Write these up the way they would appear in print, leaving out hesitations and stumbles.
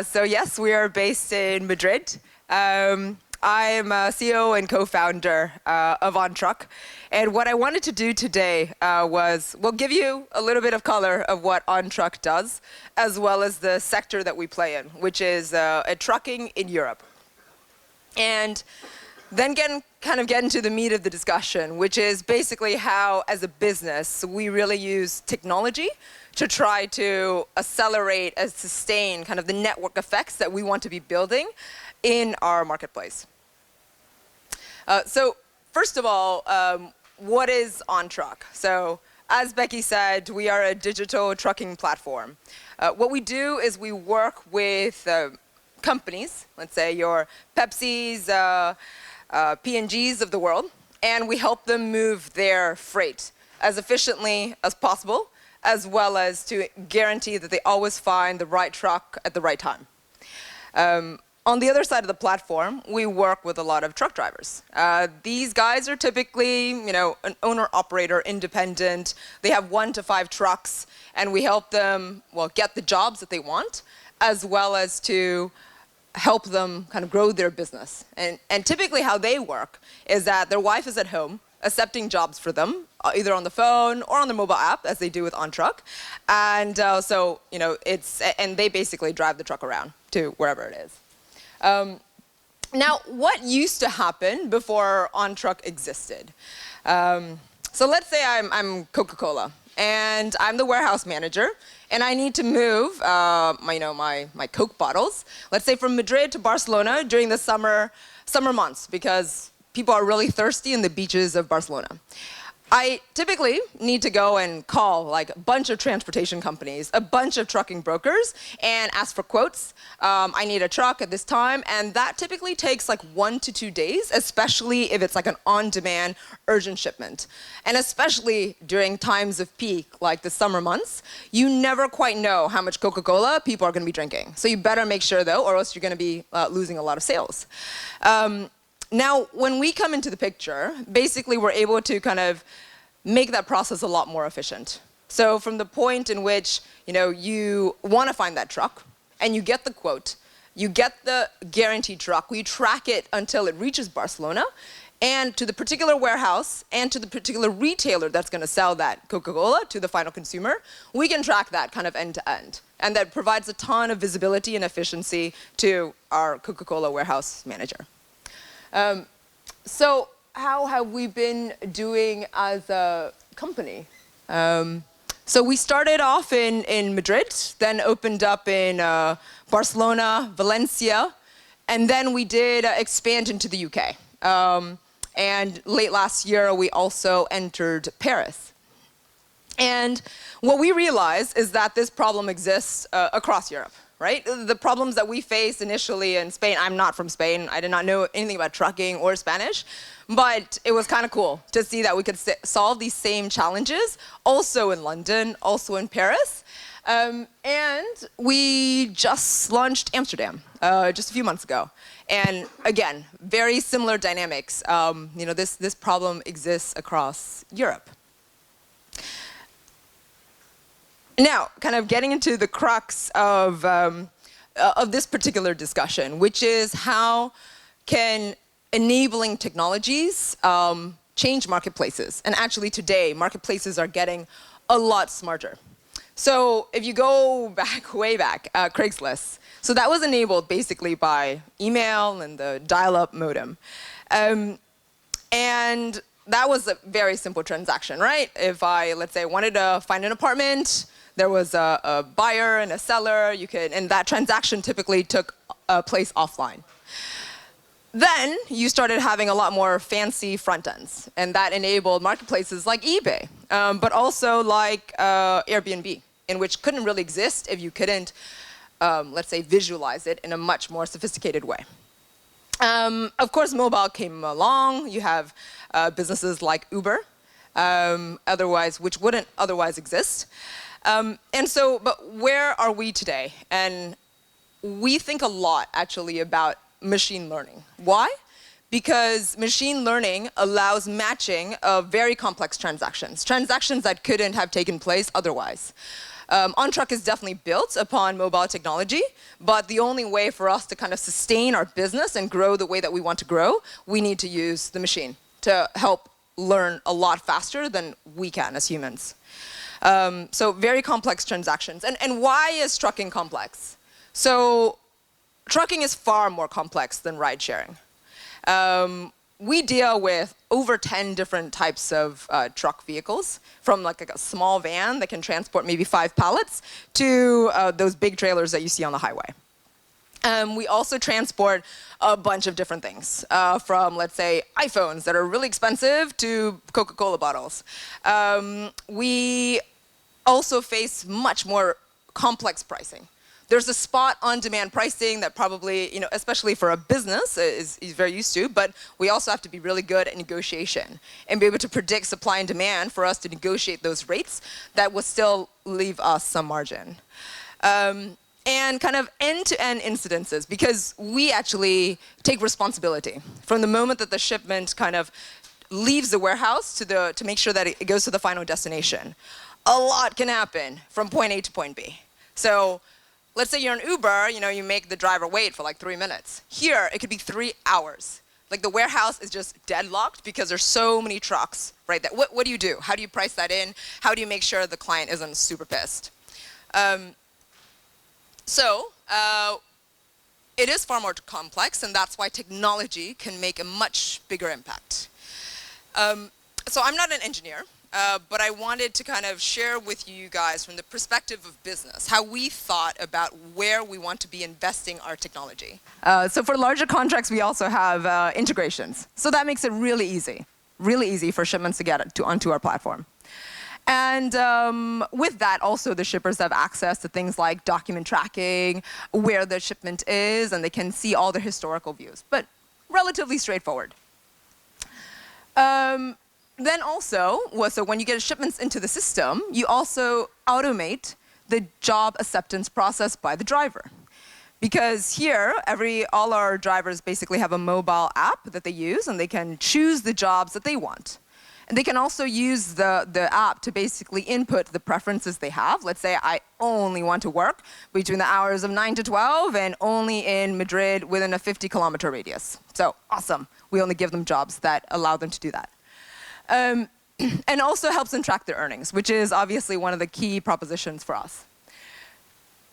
So yes, we are based in Madrid. I'm a CEO and co-founder of Ontruck. And what I wanted to do today was, we'll give you a little bit of color of what Ontruck does, as well as the sector that we play in, which is trucking in Europe. And then kind of get into the meat of the discussion, which is basically how, as a business, we really use technology to try to accelerate and sustain kind of the network effects that we want to be building in our marketplace. So first of all, what is Ontruck? So as Becky said, we are a digital trucking platform. What we do is we work with companies, let's say your Pepsi's, P&G's of the world, and we help them move their freight as efficiently as possible, as well as to guarantee that they always find the right truck at the right time. On the other side of the platform, we work with a lot of truck drivers. These guys are typically, an owner-operator, independent. They have 1 to 5 trucks, and we help them, get the jobs that they want, as well as to help them kind of grow their business. And typically how they work is that their wife is at home accepting jobs for them, either on the phone or on the mobile app, as they do with Ontruck. And and they basically drive the truck around to wherever it is. Now, what used to happen before Ontruck existed? So let's say I'm Coca-Cola, and I'm the warehouse manager, and I need to move my Coke bottles, let's say from Madrid to Barcelona during the summer months, because people are really thirsty in the beaches of Barcelona. I typically need to go and call like a bunch of transportation companies, a bunch of trucking brokers, and ask for quotes. I need a truck at this time, and that typically takes like 1 to 2 days, especially if it's like an on-demand urgent shipment. And especially during times of peak, like the summer months, you never quite know how much Coca-Cola people are gonna be drinking. So you better make sure though, or else you're gonna be losing a lot of sales. Now, when we come into the picture, basically we're able to kind of make that process a lot more efficient. So from the point in which you want to find that truck, and you get the quote, you get the guaranteed truck, we track it until it reaches Barcelona, and to the particular warehouse, and to the particular retailer that's going to sell that Coca-Cola to the final consumer, we can track that kind of end to end. And that provides a ton of visibility and efficiency to our Coca-Cola warehouse manager. So how have we been doing as a company? So we started off in Madrid, then opened up in Barcelona, Valencia, and then we did expand into the UK. And late last year, we also entered Paris. And what we realized is that this problem exists across Europe. Right? The problems that we faced initially in Spain, I'm not from Spain, I did not know anything about trucking or Spanish, but it was kind of cool to see that we could solve these same challenges also in London, also in Paris. And we just launched Amsterdam just a few months ago. And again, very similar dynamics. This problem exists across Europe. Now, kind of getting into the crux of this particular discussion, which is how can enabling technologies change marketplaces? And actually today, marketplaces are getting a lot smarter. So if you go back, way back, Craigslist, so that was enabled basically by email and the dial-up modem. And that was a very simple transaction, right? If I, let's say, wanted to find an apartment, there was a buyer and a seller, and that transaction typically took place offline. Then you started having a lot more fancy front ends, and that enabled marketplaces like eBay, but also like Airbnb, in which couldn't really exist if you couldn't, let's say, visualize it in a much more sophisticated way. Of course, mobile came along. You have businesses like Uber, which wouldn't otherwise exist. But where are we today? And we think a lot, actually, about machine learning. Why? Because machine learning allows matching of very complex transactions that couldn't have taken place otherwise. Ontruck is definitely built upon mobile technology, but the only way for us to kind of sustain our business and grow the way that we want to grow, we need to use the machine to help learn a lot faster than we can as humans. So very complex transactions. And why is trucking complex? So trucking is far more complex than ride sharing. We deal with over 10 different types of truck vehicles, from like a small van that can transport maybe 5 pallets to those big trailers that you see on the highway. We also transport a bunch of different things, from, let's say, iPhones that are really expensive to Coca-Cola bottles. We also face much more complex pricing. There's a spot on-demand pricing that probably, especially for a business, is very used to, but we also have to be really good at negotiation and be able to predict supply and demand for us to negotiate those rates that will still leave us some margin. And kind of end-to-end incidences, because we actually take responsibility from the moment that the shipment kind of leaves the warehouse to make sure that it goes to the final destination. A lot can happen from point A to point B. So let's say you're an Uber, you make the driver wait for like 3 minutes. Here, it could be 3 hours. Like the warehouse is just deadlocked because there's so many trucks right there. What do you do? How do you price that in? How do you make sure the client isn't super pissed? It is far more complex, and that's why technology can make a much bigger impact. So I'm not an engineer, but I wanted to kind of share with you guys from the perspective of business, how we thought about where we want to be investing our technology. So for larger contracts, we also have integrations. So that makes it really easy for shipments to get onto our platform. And with that, also the shippers have access to things like document tracking, where the shipment is, and they can see all the historical views, but relatively straightforward. Then also, so when you get shipments into the system, you also automate the job acceptance process by the driver. Because here, all our drivers basically have a mobile app that they use, and they can choose the jobs that they want. And they can also use the app to basically input the preferences they have. Let's say I only want to work between the hours of 9 to 12 and only in Madrid within a 50-kilometer radius. So awesome. We only give them jobs that allow them to do that. And also helps them track their earnings, which is obviously one of the key propositions for us.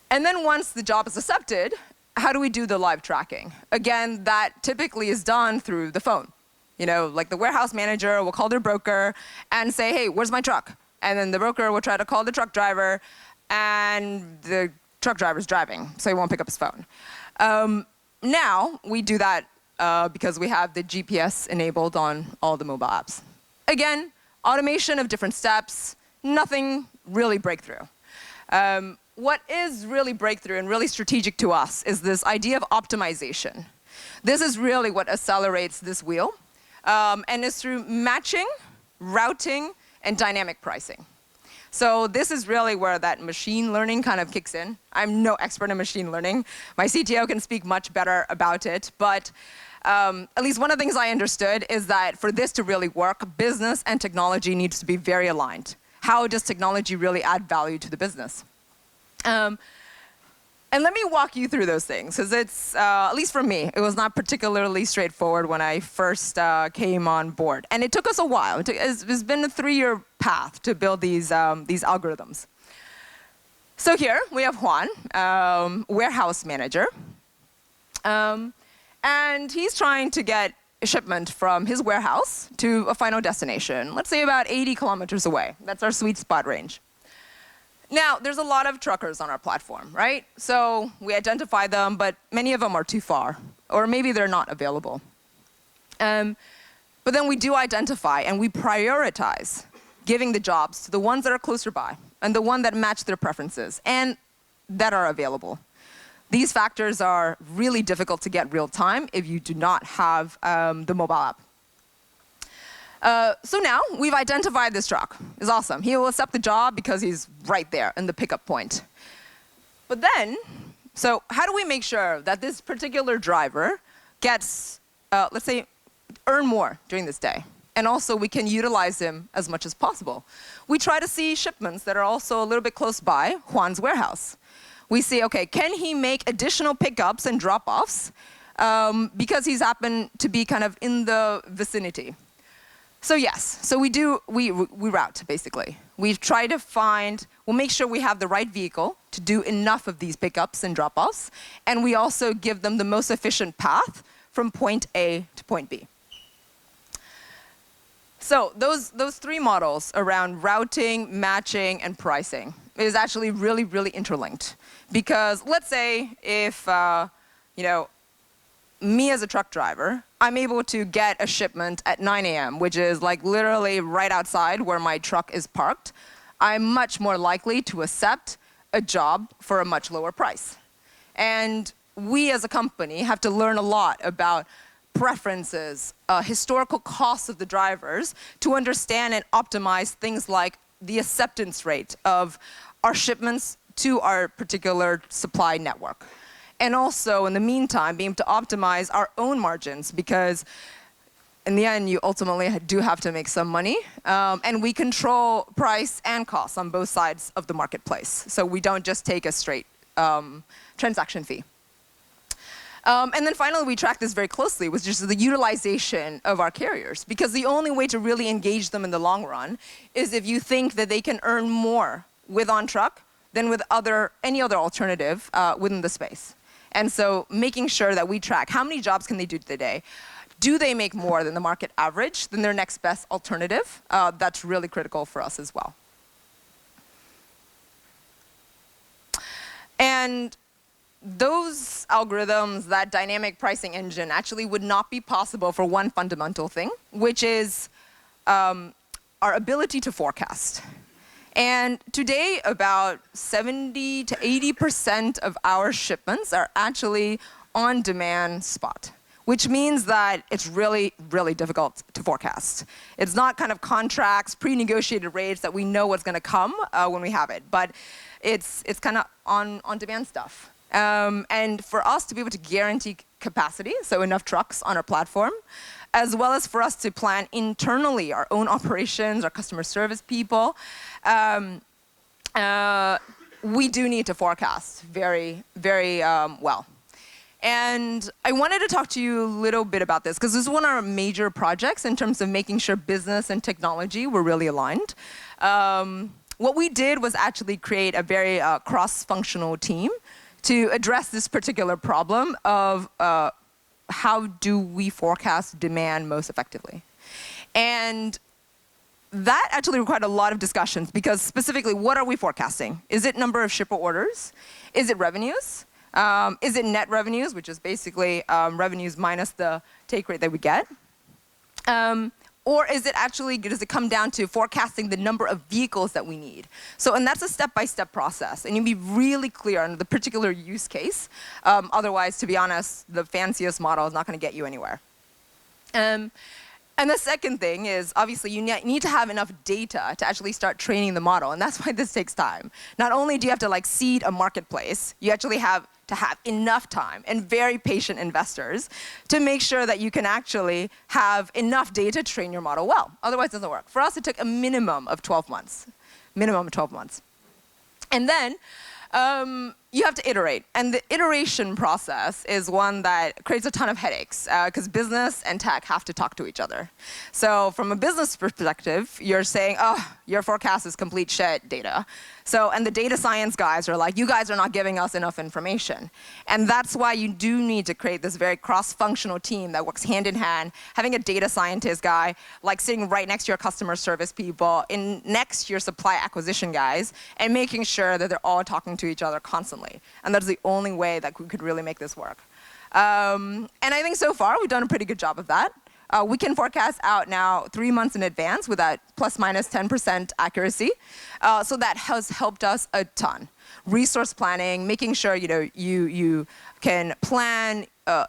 And then once the job is accepted, how do we do the live tracking? Again, that typically is done through the phone. Like the warehouse manager will call their broker and say, hey, where's my truck? And then the broker will try to call the truck driver, and the truck driver's driving, so he won't pick up his phone. Now, we do that because we have the GPS enabled on all the mobile apps. Again, automation of different steps, nothing really breakthrough. What is really breakthrough and really strategic to us is this idea of optimization. This is really what accelerates this wheel. And it's through matching, routing, and dynamic pricing. So this is really where that machine learning kind of kicks in. I'm no expert in machine learning. My CTO can speak much better about it. But at least one of the things I understood is that for this to really work, business and technology needs to be very aligned. How does technology really add value to the business? And let me walk you through those things, because it's, at least for me, it was not particularly straightforward when I first came on board. And it took us a while. It's been a 3-year path to build these algorithms. So here we have Juan, warehouse manager. And he's trying to get a shipment from his warehouse to a final destination, let's say about 80 kilometers away. That's our sweet spot range. Now, there's a lot of truckers on our platform, right? So we identify them, but many of them are too far, or maybe they're not available. But then we do identify, and we prioritize giving the jobs to the ones that are closer by, and the ones that match their preferences, and that are available. These factors are really difficult to get real time if you do not have the mobile app. So now we've identified this truck. It's awesome. He will accept the job because he's right there in the pickup point. But then, so how do we make sure that this particular driver gets, let's say, earn more during this day And also, we can utilize him as much as possible. We try to see shipments that are also a little bit close by Juan's warehouse. We see, okay, can he make additional pickups and drop-offs because he's happened to be kind of in the vicinity. So yes, so we route, basically. We try to we'll make sure we have the right vehicle to do enough of these pickups and drop-offs, and we also give them the most efficient path from point A to point B. So those three models around routing, matching, and pricing is actually really, really interlinked. Because let's say if, me as a truck driver, I'm able to get a shipment at 9 a.m., which is like literally right outside where my truck is parked, I'm much more likely to accept a job for a much lower price. And we as a company have to learn a lot about preferences, historical costs of the drivers to understand and optimize things like the acceptance rate of our shipments to our particular supply network. And also, in the meantime, being able to optimize our own margins, because in the end, you ultimately do have to make some money. And we control price and costs on both sides of the marketplace. So we don't just take a straight transaction fee. And then finally, we track this very closely, which is the utilization of our carriers. Because the only way to really engage them in the long run is if you think that they can earn more with Ontruck than with any other alternative within the space. And so making sure that we track how many jobs can they do today. Do they make more than the market average, than their next best alternative? That's really critical for us as well. And those algorithms, that dynamic pricing engine, actually would not be possible for one fundamental thing, which is our ability to forecast. And today, about 70 to 80% of our shipments are actually on-demand spot, which means that it's really, really difficult to forecast. It's not kind of contracts, pre-negotiated rates that we know what's going to come when we have it, but it's kind of on-demand stuff. And for us to be able to guarantee capacity, so enough trucks on our platform, as well as for us to plan internally our own operations, our customer service people, we do need to forecast very, very well. And I wanted to talk to you a little bit about this, because this is one of our major projects in terms of making sure business and technology were really aligned. What we did was actually create a very cross-functional team to address this particular problem of how do we forecast demand most effectively. And that actually required a lot of discussions, because specifically, what are we forecasting? Is it number of shipper orders? Is it revenues? Is it net revenues, which is basically revenues minus the take rate that we get? Or is it actually, does it come down to forecasting the number of vehicles that we need? So, and that's a step-by-step process. And you be really clear on the particular use case. Otherwise, to be honest, the fanciest model is not going to get you anywhere. And the second thing is, obviously, you need to have enough data to actually start training the model. And that's why this takes time. Not only do you have to seed a marketplace, you actually have to have enough time and very patient investors to make sure that you can actually have enough data to train your model well. Otherwise, it doesn't work. For us, it took a minimum of 12 months. Minimum of 12 months. And then you have to iterate. And the iteration process is one that creates a ton of headaches, because business and tech have to talk to each other. So from a business perspective, you're saying, oh, your forecast is complete shit data. So, and the data science guys are like, you guys are not giving us enough information. And that's why you do need to create this very cross-functional team that works hand in hand, having a data scientist guy sitting right next to your customer service people, next to your supply acquisition guys, and making sure that they're all talking to each other constantly. And that's the only way that we could really make this work. And I think so far we've done a pretty good job of that. We can forecast out now 3 months in advance with that plus minus 10% accuracy. So that has helped us a ton. Resource planning, making sure you can plan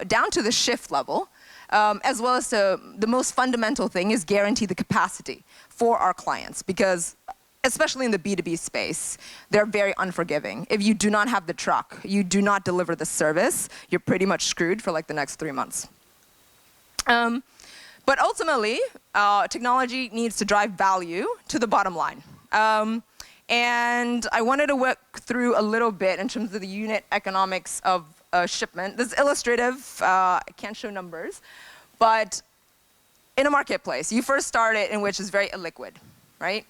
down to the shift level, as well as the most fundamental thing is guarantee the capacity for our clients, because especially in the B2B space, they're very unforgiving. If you do not have the truck, you do not deliver the service, you're pretty much screwed for the next 3 months. But ultimately, technology needs to drive value to the bottom line. And I wanted to work through a little bit in terms of the unit economics of a shipment. This is illustrative. I can't show numbers. But in a marketplace, you first start it in which is very illiquid, right?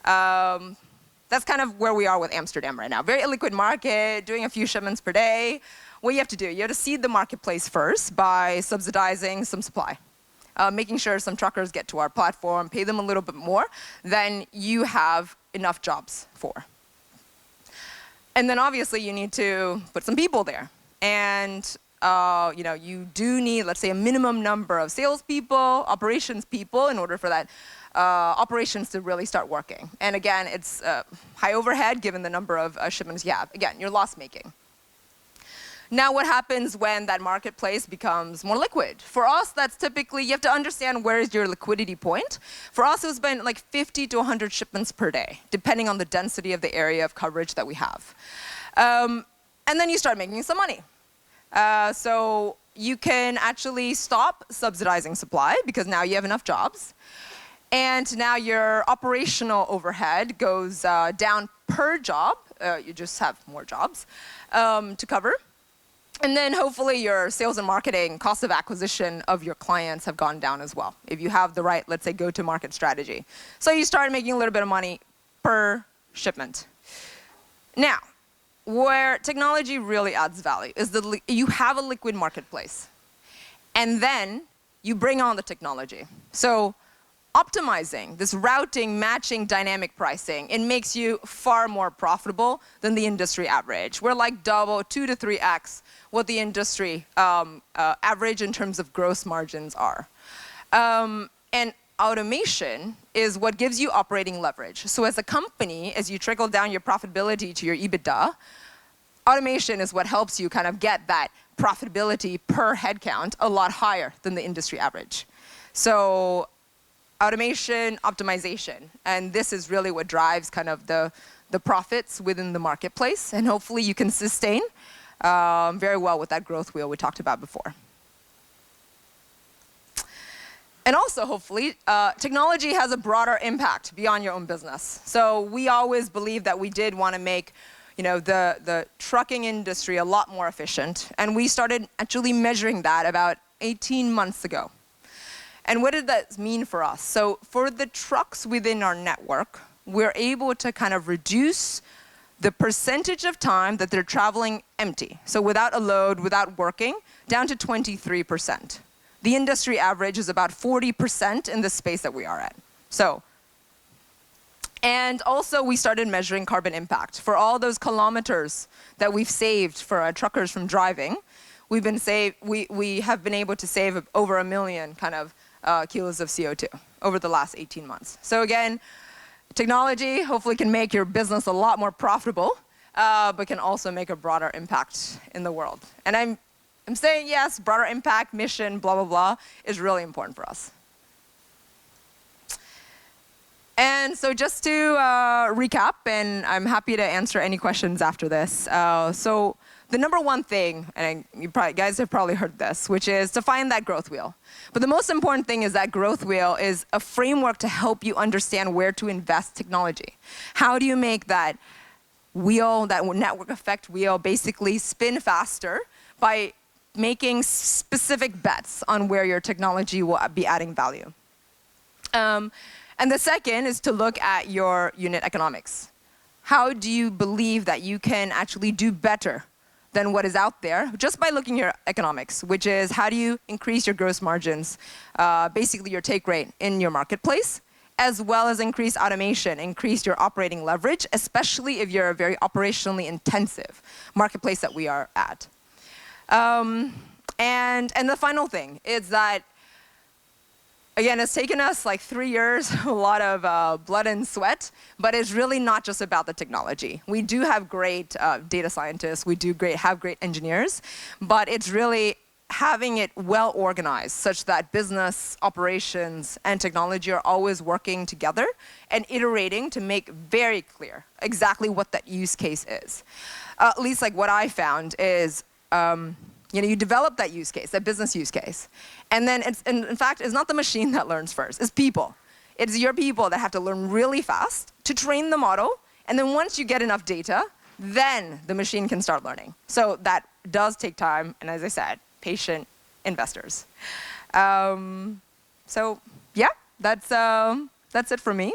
That's kind of where we are with Amsterdam right now. Very illiquid market, doing a few shipments per day. What you have to do, you have to seed the marketplace first by subsidizing some supply. Making sure some truckers get to our platform, pay them a little bit more than you have enough jobs for. And then obviously you need to put some people there. And you do need, let's say, a minimum number of salespeople, operations people in order for that operations to really start working. And again, it's high overhead given the number of shipments you have. Again, you're loss making. Now what happens when that marketplace becomes more liquid? For us, that's typically, you have to understand where is your liquidity point. For us, it's been like 50 to 100 shipments per day, depending on the density of the area of coverage that we have. And then you start making some money. So you can actually stop subsidizing supply because now you have enough jobs. And now your operational overhead goes down per job. You just have more jobs to cover. And then hopefully your sales and marketing cost of acquisition of your clients have gone down as well, if you have the right, let's say, go-to-market strategy. So you start making a little bit of money per shipment. Now, where technology really adds value is you have a liquid marketplace, and then you bring on the technology. So optimizing, this routing, matching, dynamic pricing, it makes you far more profitable than the industry average. We're like double, 2 to 3x what the industry average in terms of gross margins are. And automation is what gives you operating leverage. So as a company, as you trickle down your profitability to your EBITDA, automation is what helps you kind of get that profitability per headcount a lot higher than the industry average. So automation, optimization, and this is really what drives kind of the profits within the marketplace, and hopefully you can sustain very well with that growth wheel we talked about before. And also, hopefully, technology has a broader impact beyond your own business. So we always believe that we did want to make the trucking industry a lot more efficient, and we started actually measuring that about 18 months ago. And what did that mean for us? So for the trucks within our network, we're able to kind of reduce the percentage of time that they're traveling empty, so without a load, without working, down to 23%. The industry average is about 40% in the space that we are at. And also we started measuring carbon impact. For all those kilometers that we've saved for our truckers from driving, we have been able to save over 1 million kind of kilos of CO2 over the last 18 months. So again, technology hopefully can make your business a lot more profitable, but can also make a broader impact in the world. And I'm saying yes, broader impact, mission, blah, blah, blah, is really important for us. And so just to recap, and I'm happy to answer any questions after this. So the number one thing, and you guys have probably heard this, which is to find that growth wheel. But the most important thing is that growth wheel is a framework to help you understand where to invest technology. How do you make that wheel, that network effect wheel, basically spin faster by making specific bets on where your technology will be adding value. And the second is to look at your unit economics. How do you believe that you can actually do better than what is out there just by looking at your economics, which is how do you increase your gross margins, basically your take rate in your marketplace, as well as increase automation, increase your operating leverage, especially if you're a very operationally intensive marketplace that we are at. And the final thing is that, again, it's taken us like 3 years, a lot of blood and sweat, but it's really not just about the technology. We do have great data scientists, we do have great engineers, but it's really having it well organized such that business, operations, and technology are always working together and iterating to make very clear exactly what that use case is. At least like what I found is You develop that use case, that business use case. And then, in fact, it's not the machine that learns first. It's people. It's your people that have to learn really fast to train the model. And then once you get enough data, then the machine can start learning. So that does take time. And as I said, patient investors. So yeah, that's it for me.